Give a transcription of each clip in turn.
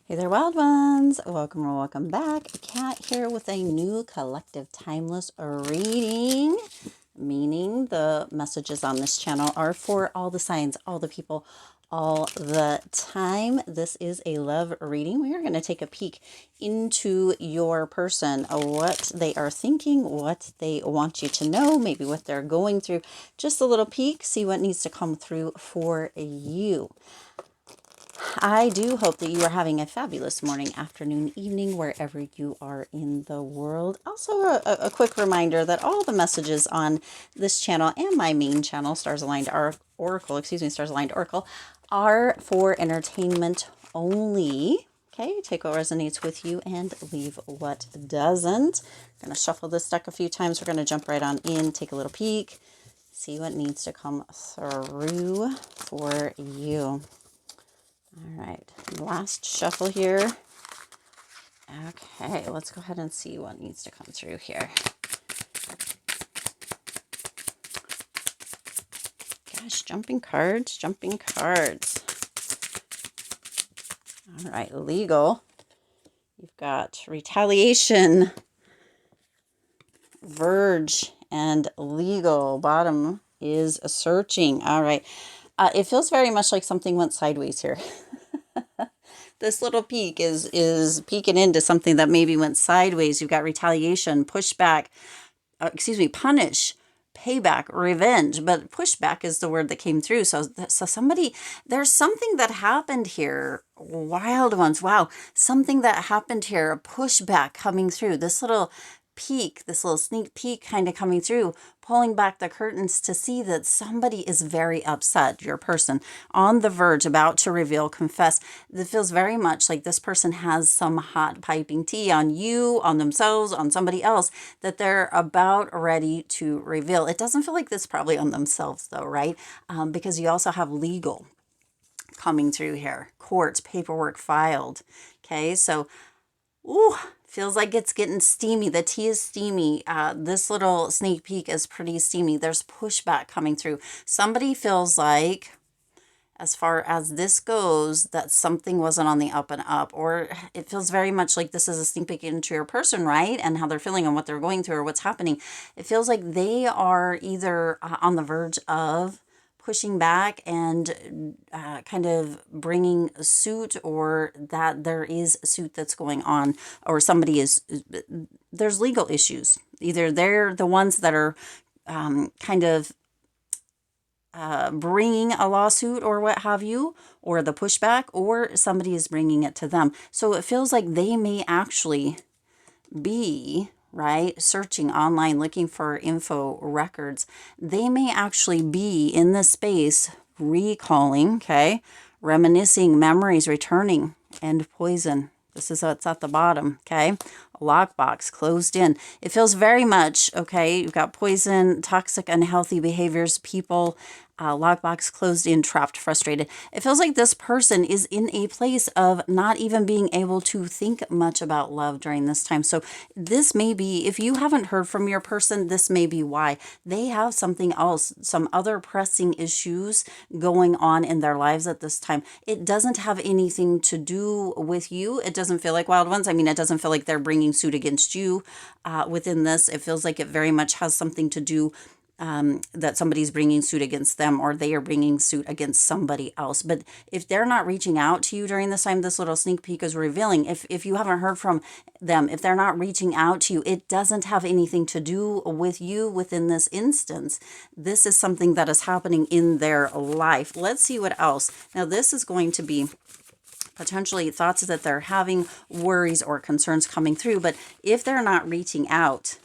Hey there, wild ones. Welcome or welcome back. Kat here with a new collective timeless reading, meaning the messages on this channel are for all the signs, all the people, all the time. This is a love reading. We are going to take a peek into your person, what they are thinking, what they want you to know, maybe what they're going through. Just a little peek, see what needs to come through for you. I do hope that you are having a fabulous morning, afternoon, evening, wherever you are in the world. Also, a quick reminder that all the messages on this channel and my main channel, Stars Aligned Oracle, Stars Aligned Oracle, are for entertainment only. Okay, take what resonates with you and leave what doesn't. I'm going to shuffle this deck a few times. We're going to jump right on in, take a little peek, see what needs to come through for you. All right, last shuffle here. Okay, let's go ahead and see what needs to come through here. Gosh, jumping cards, jumping cards. All right, legal. You've got retaliation, verge, and legal. Bottom is a searching. All right. It feels very much like something went sideways here. This little peek is peeking into something that maybe went sideways. You've got retaliation, pushback, punish, payback, revenge, but pushback is the word that came through. So somebody, there's something that happened here. Wild ones. Wow. Something that happened here, a pushback coming through. This little peek, this little sneak peek kind of coming through, pulling back the curtains to see that somebody is very upset. Your person on the verge, about to reveal, confess. It feels very much like this person has some hot piping tea on you, on themselves, on somebody else that they're about ready to reveal. It doesn't feel like this probably on themselves though, right? Because you also have legal coming through here, court, paperwork filed. Okay, so ooh, feels like it's getting steamy. The tea is steamy. This little sneak peek is pretty steamy. There's pushback coming through. Somebody feels like, as far as this goes, that something wasn't on the up and up, or it feels very much like this is a sneak peek into your person, right? And how they're feeling and what they're going through or what's happening. It feels like they are either on the verge of pushing back and kind of bringing a suit, or that there is a suit that's going on, or somebody is, there's legal issues. Either they're the ones that are kind of bringing a lawsuit or what have you, or the pushback, or somebody is bringing it to them. So it feels like they may actually be, right, searching online, looking for info records. They may actually be in this space recalling, okay, reminiscing, memories returning, and poison. This is what's at the bottom, okay? A lockbox closed in. It feels very much, okay, you've got poison, toxic, unhealthy behaviors, people, lockbox closed in, trapped, frustrated. It feels like this person is in a place of not even being able to think much about love during this time. So this may be, if you haven't heard from your person, this may be why. They have something else, some other pressing issues going on in their lives at this time. It doesn't have anything to do with you. It doesn't feel like, wild ones, I mean, it doesn't feel like they're bringing suit against you within this. It feels like it very much has something to do that somebody's bringing suit against them, or they are bringing suit against somebody else. But if they're not reaching out to you during this time, this little sneak peek is revealing, if you haven't heard from them, if they're not reaching out to you, it doesn't have anything to do with you within this instance. This is something that is happening in their life. Let's see what else. Now, this is going to be potentially thoughts that they're having, worries or concerns coming through. But if they're not reaching out,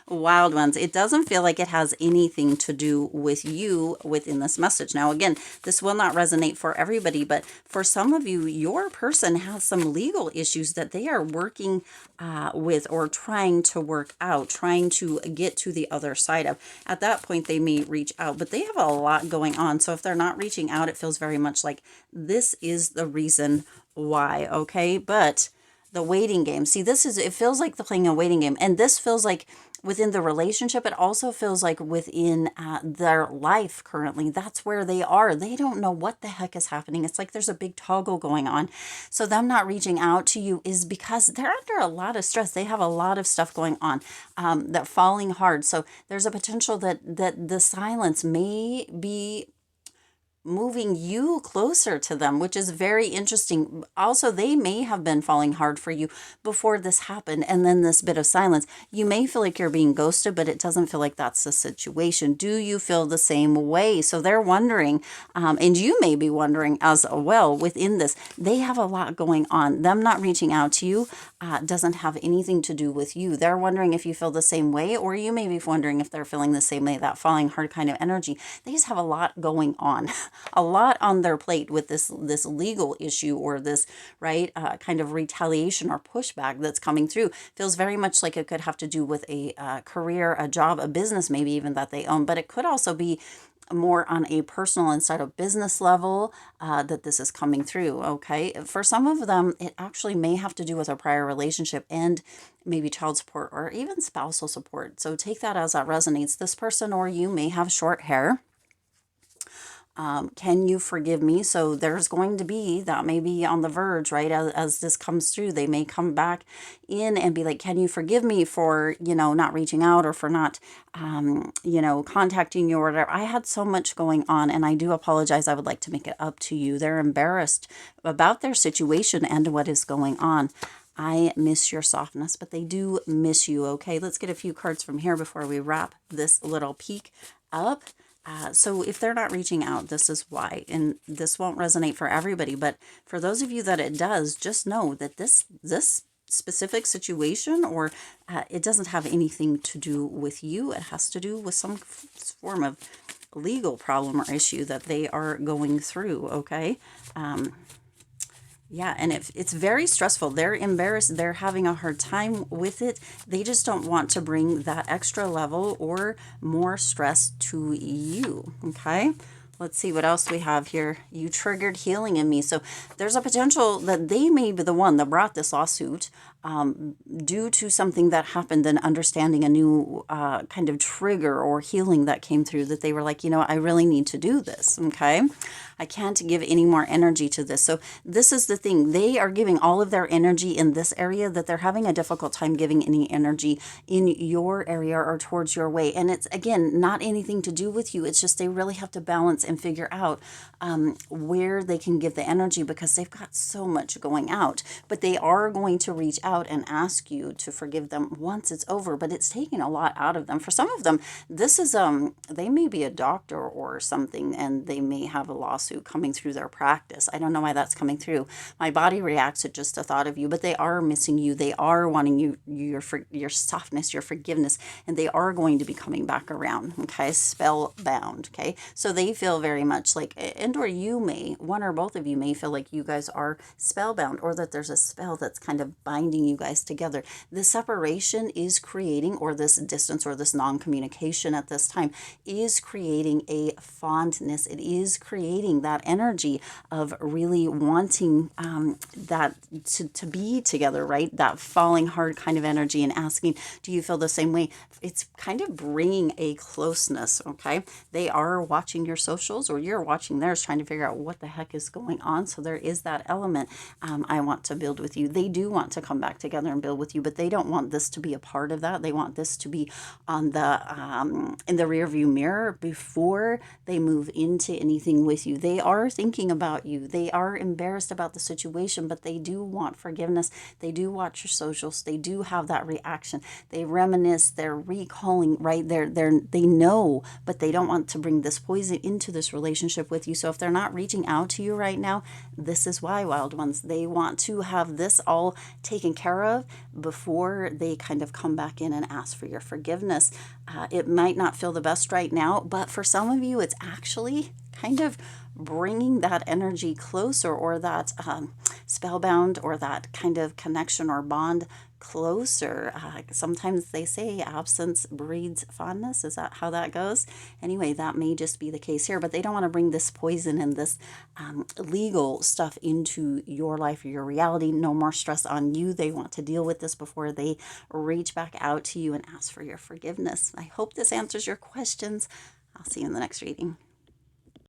wild ones, it doesn't feel like it has anything to do with you within this message. Now, again, this will not resonate for everybody, but for some of you, your person has some legal issues that they are working with, or trying to work out, trying to get to the other side of. At that point, they may reach out, but they have a lot going on. So if they're not reaching out, it feels very much like this is the reason why, okay? But the waiting game. See, it feels like they're playing a waiting game. And this feels like within the relationship. It also feels like within their life currently. That's where they are. They don't know what the heck is happening. It's like there's a big toggle going on. So them not reaching out to you is because they're under a lot of stress. They have a lot of stuff going on, that falling hard. So there's a potential that the silence may be moving you closer to them, which is very interesting. Also, they may have been falling hard for you before this happened, and then this bit of silence. You may feel like you're being ghosted, but it doesn't feel like that's the situation. Do you feel the same way? So they're wondering, and you may be wondering as well within this. They have a lot going on. Them not reaching out to you doesn't have anything to do with you. They're wondering if you feel the same way, or you may be wondering if they're feeling the same way, that falling hard kind of energy. They just have a lot going on. A lot on their plate with this legal issue, or this right kind of retaliation or pushback that's coming through. Feels very much like it could have to do with a career, a job, a business, maybe even that they own, but it could also be more on a personal instead of business level that this is coming through. Okay, for some of them it actually may have to do with a prior relationship and maybe child support or even spousal support. So take that as that resonates. This person or you may have short hair. Can you forgive me? So there's going to be, that may be on the verge, right? As this comes through, they may come back in and be like, can you forgive me for, not reaching out, or for not, contacting you or whatever. I had so much going on and I do apologize. I would like to make it up to you. They're embarrassed about their situation and what is going on. I miss your softness, but they do miss you. Okay, let's get a few cards from here before we wrap this little peek up. So if they're not reaching out, this is why. And this won't resonate for everybody, but for those of you that it does, just know that this specific situation, or it doesn't have anything to do with you. It has to do with some form of legal problem or issue that they are going through, okay? Yeah, and it's very stressful. They're embarrassed. They're having a hard time with it. They just don't want to bring that extra level or more stress to you, okay? Let's see what else we have here. You triggered healing in me. So there's a potential that they may be the one that brought this lawsuit due to something that happened, and understanding a new kind of trigger or healing that came through, that they were like, I really need to do this, okay? I can't give any more energy to this. So this is the thing. They are giving all of their energy in this area, that they're having a difficult time giving any energy in your area or towards your way. And it's, again, not anything to do with you. It's just they really have to balance and figure out where they can give the energy, because they've got so much going out. But they are going to reach out and ask you to forgive them once it's over, but it's taking a lot out of them. For some of them, this is they may be a doctor or something, and they may have a lawsuit coming through their practice. I don't know why that's coming through. My body reacts to just the thought of you, but they are missing you. They are wanting your softness, your forgiveness, and they are going to be coming back around, okay? Spellbound, okay? So they feel very much like, and or you may, one or both of you may feel like you guys are spellbound, or that there's a spell that's kind of binding you guys together. The separation is creating, or this distance or this non-communication at this time is creating a fondness. It is creating that energy of really wanting that to be together, right? That falling hard kind of energy, and asking, do you feel the same way? It's kind of bringing a closeness, okay? They are watching your socials, or you're watching theirs, trying to figure out what the heck is going on. So there is that element. I want to build with you. They do want to come back together and build with you, but they don't want this to be a part of that. They want this to be on the in the rear view mirror before they move into anything with you. They are thinking about you. They are embarrassed about the situation, but they do want forgiveness. They do watch your socials. They do have that reaction. They reminisce. They're recalling, right? They know, but they don't want to bring this poison into this relationship with you. So if they're not reaching out to you right now, this is why, wild ones. They want to have this all taken care of before they kind of come back in and ask for your forgiveness. It might not feel the best right now, but for some of you, it's actually kind of bringing that energy closer, or that spellbound, or that kind of connection or bond closer. Sometimes they say absence breeds fondness. Is that how that goes? Anyway, that may just be the case here, but they don't want to bring this poison and this legal stuff into your life or your reality. No more stress on you. They want to deal with this before they reach back out to you and ask for your forgiveness. I hope this answers your questions. I'll see you in the next reading.